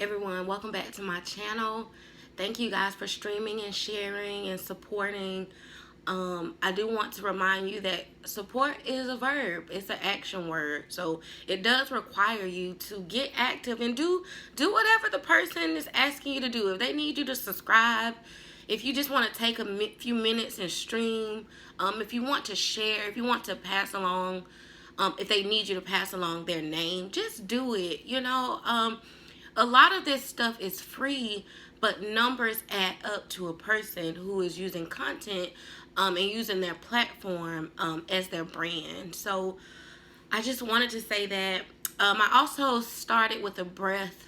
everyone, welcome back to my channel. Thank you guys for streaming and sharing and supporting. I do want to remind you that support is a verb. It's an action word. So it does require you to get active and do whatever the person is asking you to do. If they need you to subscribe, if you just want to take a few minutes and stream, if you want to share, if you want to pass along, if they need you to pass along their name, just do it. A lot of this stuff is free, but numbers add up to a person who is using content and using their platform as their brand. So I just wanted to say that. I also started with a breath.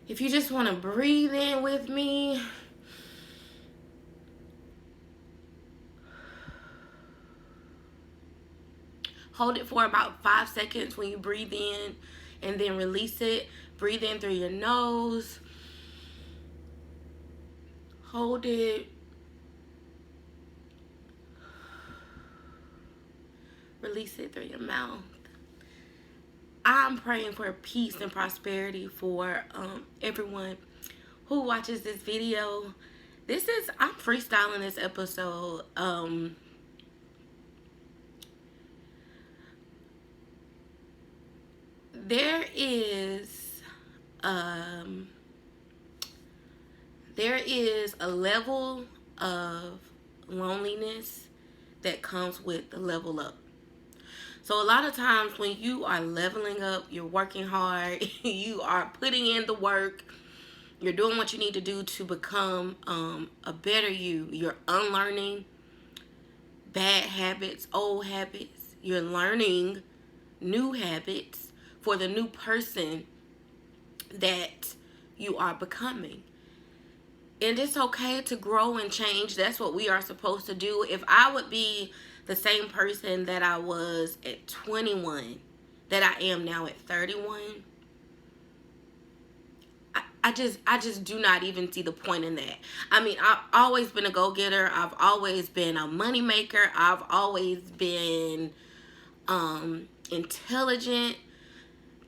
If you just want to breathe in with me. Hold it for about 5 seconds when you breathe in, and then release it. Breathe in through your nose. Hold it. Release it through your mouth. I'm praying for peace and prosperity for everyone who watches this video. I'm freestyling this episode. There is a level of loneliness that comes with the level up. So a lot of times when you are leveling up, you're working hard, you are putting in the work, you're doing what you need to do to become a better you. You're unlearning bad habits, old habits. You're learning new habits for the new person that you are becoming. And it's okay to grow and change. That's what we are supposed to do. If I would be the same person that I was at 21 that I am now at 31, I just do not even see the point in that. I mean, I've always been a go-getter. I've always been a money maker. I've always been intelligent.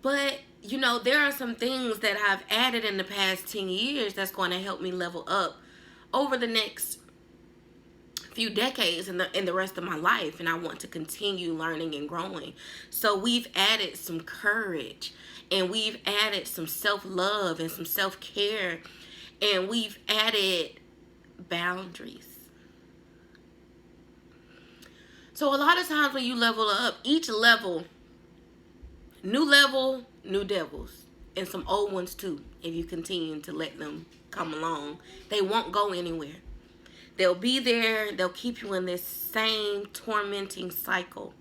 But, there are some things that I've added in the past 10 years that's going to help me level up over the next few decades and the rest of my life. And I want to continue learning and growing. So we've added some courage, and we've added some self-love and some self-care, and we've added boundaries. So a lot of times when you level up, each level, new devils, and some old ones too. If you continue to let them come along, they won't go anywhere. They'll be there. They'll keep you in this same tormenting cycle.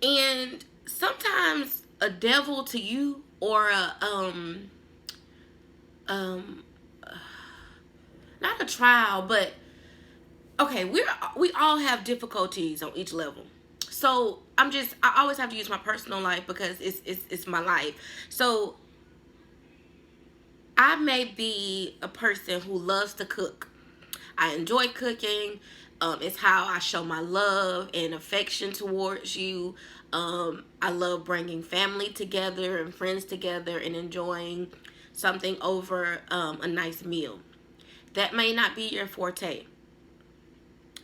And sometimes a devil to you, or not a trial, but okay, we all have difficulties on each level. So I always have to use my personal life because it's my life. So I may be a person who loves to cook. I enjoy cooking. It's how I show my love and affection towards you. I love bringing family together and friends together and enjoying something over a nice meal. That may not be your forte.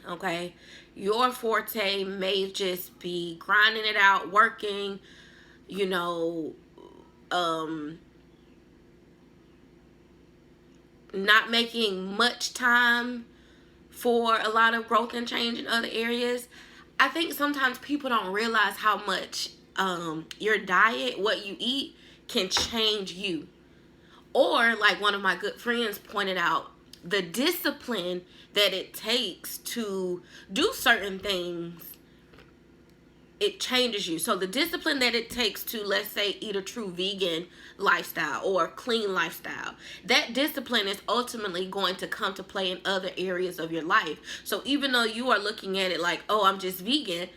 Okay, your forte may just be grinding it out, working, not making much time for a lot of growth and change in other areas. I think sometimes people don't realize how much your diet, what you eat, can change you. Or, like one of my good friends pointed out, the discipline that it takes to do certain things, it changes you. So the discipline that it takes to, let's say, eat a true vegan lifestyle or a clean lifestyle, that discipline is ultimately going to come to play in other areas of your life. So even though you are looking at it like, oh, I'm just vegan,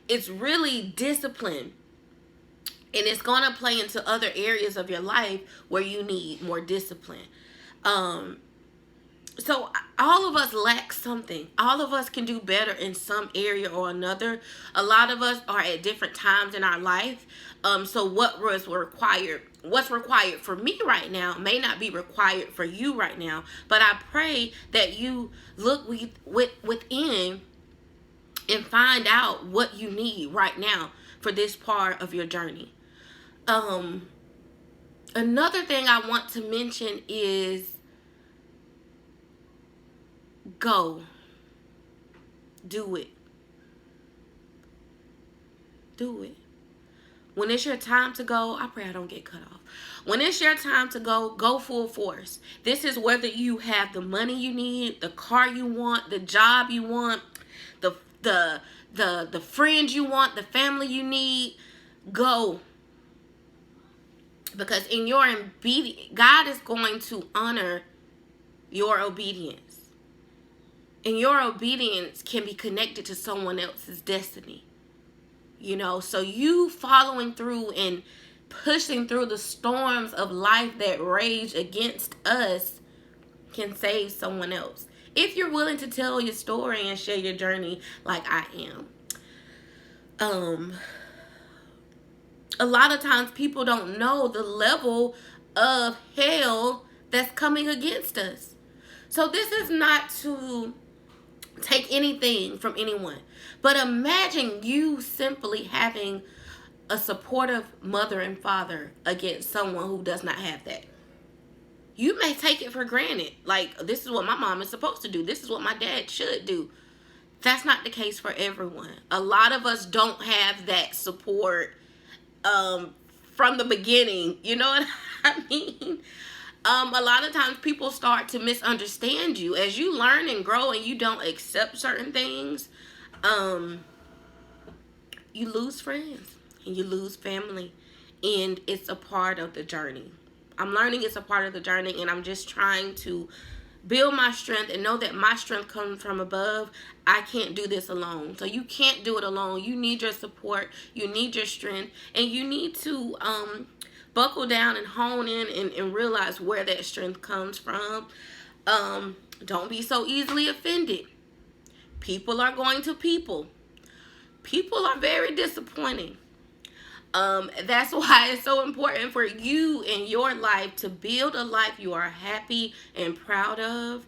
it's really discipline. And it's going to play into other areas of your life where you need more discipline. So all of us lack something. All of us can do better in some area or another. A lot of us are at different times in our life. So what's required for me right now may not be required for you right now. But I pray that you look within and find out what you need right now for this part of your journey. Um, Another thing I want to mention is go. Do it. Do it. When it's your time to go, I pray I don't get cut off. When it's your time to go, go full force. This is whether you have the money you need, the car you want, the job you want, the the friends you want, the family you need. Go. Because in your obedience, God is going to honor your obedience. And your obedience can be connected to someone else's destiny. So you following through and pushing through the storms of life that rage against us can save someone else. If you're willing to tell your story and share your journey like I am. A lot of times people don't know the level of hell that's coming against us. So this is not to take anything from anyone. But imagine you simply having a supportive mother and father against someone who does not have that. You may take it for granted. Like, this is what my mom is supposed to do. This is what my dad should do. That's not the case for everyone. A lot of us don't have that support from the beginning. You know what I mean? A lot of times people start to misunderstand you as you learn and grow and you don't accept certain things. You lose friends and you lose family, and it's a part of the journey. I'm learning it's a part of the journey, and I'm just trying to build my strength and know that my strength comes from above. I can't do this alone. So you can't do it alone. You need your support. You need your strength, and you need to buckle down and hone in and realize where that strength comes from. Don't be so easily offended. People are going to people. People are very disappointing. That's why it's so important for you in your life to build a life you are happy and proud of.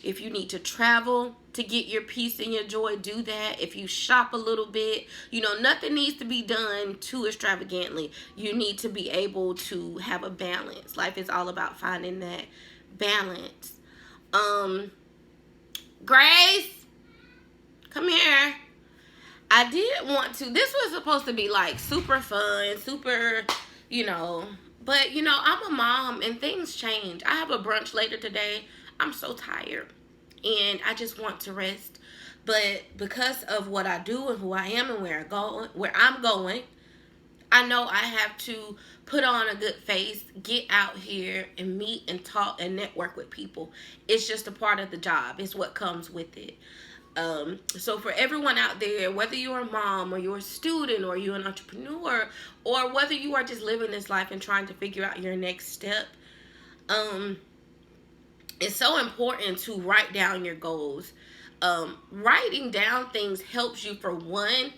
If you need to travel to get your peace and your joy, do that. If you shop a little bit, nothing needs to be done too extravagantly. You need to be able to have a balance. Life is all about finding that balance. Grace, come here. I did want to, this was supposed to be like super fun, super, but I'm a mom and things change. I have a brunch later today. I'm so tired and I just want to rest. But because of what I do and who I am and where I'm going, I know I have to put on a good face, get out here and meet and talk and network with people. It's just a part of the job. It's what comes with it. So for everyone out there, whether you're a mom or you're a student or you're an entrepreneur or whether you are just living this life and trying to figure out your next step, it's so important to write down your goals. Writing down things helps you, for one,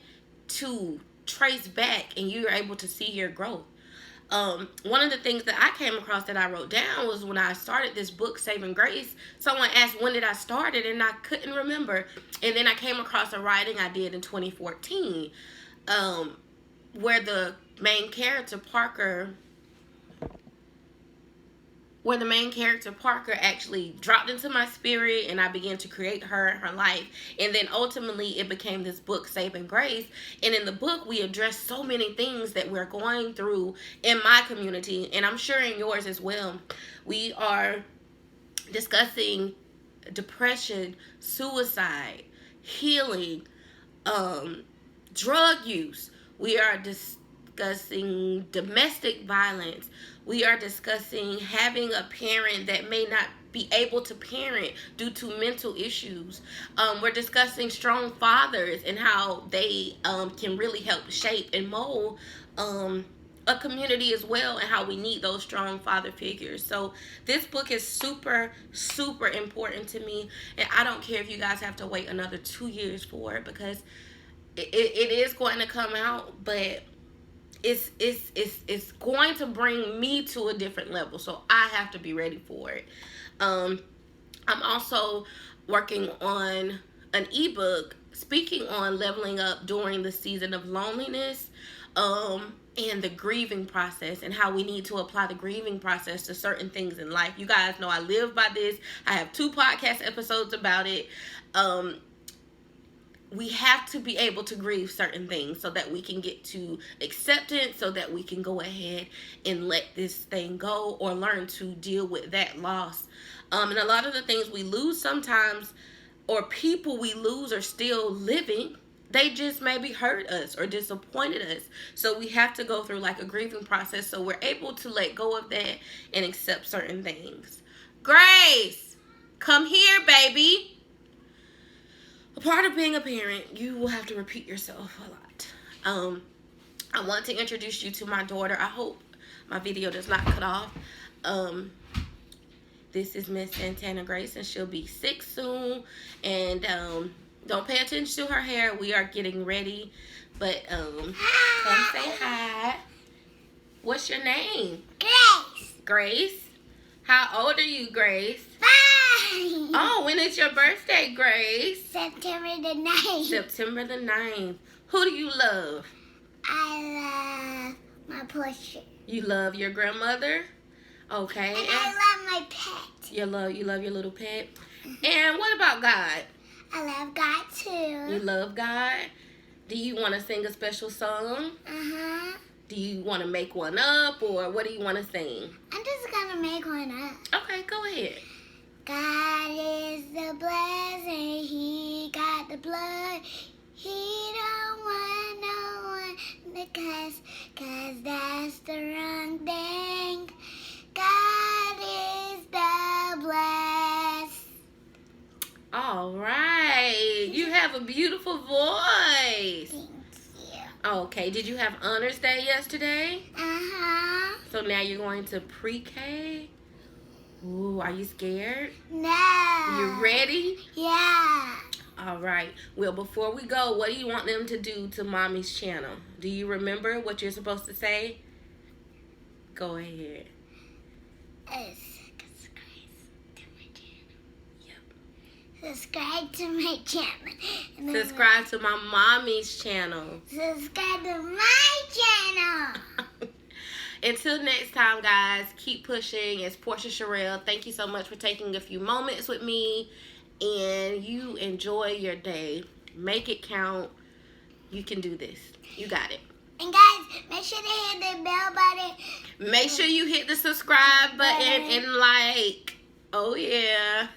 to trace back and you're able to see your growth. One of the things that I came across that I wrote down was when I started this book, Saving Grace. Someone asked when did I start it, and I couldn't remember. And then I came across a writing I did in 2014, where the main character Parker actually dropped into my spirit, and I began to create her and her life. And then ultimately it became this book, Saving Grace. And in the book we address so many things that we're going through in my community, and I'm sure in yours as well. We are discussing depression, suicide, healing, drug use. We are discussing domestic violence. We are discussing having a parent that may not be able to parent due to mental issues. We're discussing strong fathers and how they can really help shape and mold a community as well, and how we need those strong father figures. So this book is super, super important to me, and I don't care if you guys have to wait another 2 years for it, because it is going to come out, but it's going to bring me to a different level, so I have to be ready for it. I'm also working on an ebook speaking on leveling up during the season of loneliness, and the grieving process, and how we need to apply the grieving process to certain things in life. You guys know I live by this. I have 2 podcast episodes about it. We have to be able to grieve certain things so that we can get to acceptance, so that we can go ahead and let this thing go, or learn to deal with that loss. And a lot of the things we lose sometimes, or people we lose, are still living. They just maybe hurt us or disappointed us. So we have to go through like a grieving process, so we're able to let go of that and accept certain things. Grace, come here, baby. A part of being a parent, you will have to repeat yourself a lot. I want to introduce you to my daughter. I hope my video does not cut off. This is Miss Santana Grace, and she'll be 6 soon. And don't pay attention to her hair. We are getting ready. But come say hi. What's your name? Grace. Grace? How old are you, Grace? 5. Oh, when is your birthday, Grace? September the 9th. September the 9th. Who do you love? I love my portrait. You love your grandmother? Okay. And I love my pet. You love your little pet? And what about God? I love God too. You love God? Do you want to sing a special song? Uh-huh. Do you want to make one up, or what do you want to sing? I'm just gonna make one up. Okay, go ahead. God is the blessing, He got the blood. He don't want no one to cuss, 'cause that's the wrong thing. God is the blessed. All right. You have a beautiful voice. Thank you. Okay, did you have honors day yesterday? Uh-huh. So now you're going to pre-K? Ooh, are you scared? No. You ready? Yeah. All right. Well, before we go, what do you want them to do to Mommy's channel? Do you remember what you're supposed to say? Go ahead. Subscribe to my channel. And then Subscribe to my Mommy's channel. subscribe to my channel. Until next time, guys, keep pushing. It's Portia Sherelle. Thank you so much for taking a few moments with me. And you enjoy your day. Make it count. You can do this. You got it. And guys, make sure to hit the bell button. Make sure you hit the subscribe button and like. Oh, yeah.